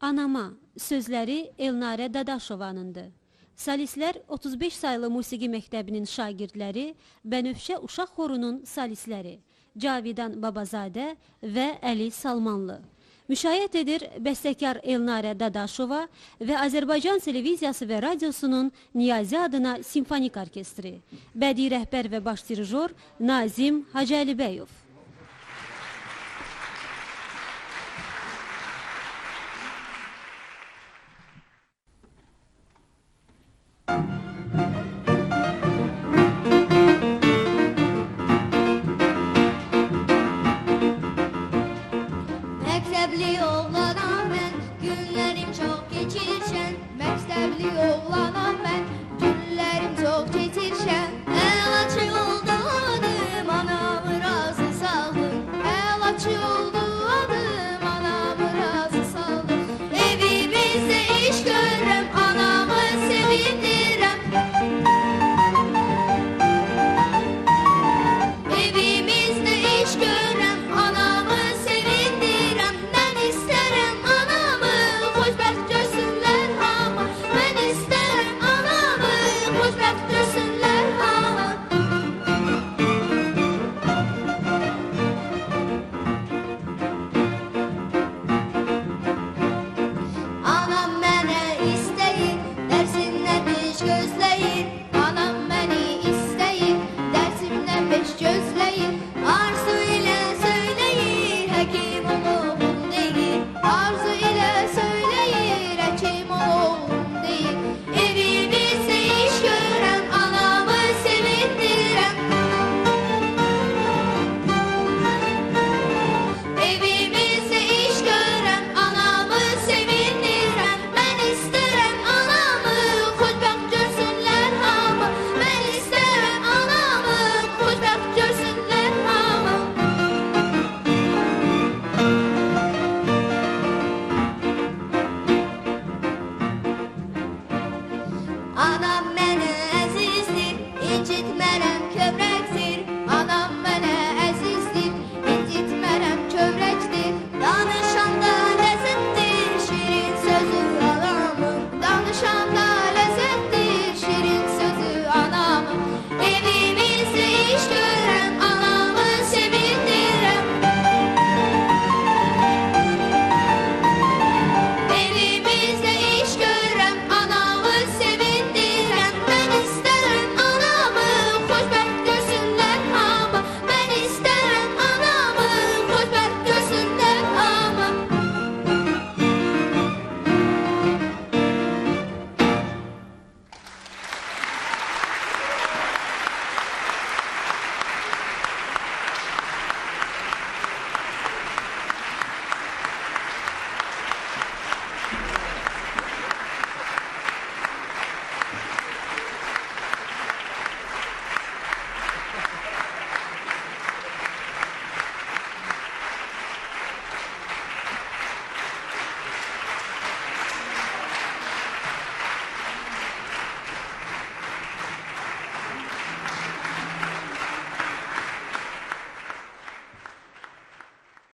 Anama sözləri Elnarə Dadaşovanındır. Solistlər 35 saylı musiqi məktəbinin şagirdləri, Bənövşə Uşaq Xorunun solistləri Cavidan Babazadə və Əli Salmanlı. Müşayiət edir bəstəkar Elnarə Dadaşova və Azərbaycan Televiziyası və Radiosunun Niyazi adına simfonik orkestri. Bədii rəhbər və baş dirijor Nazim Hacəlibəyov.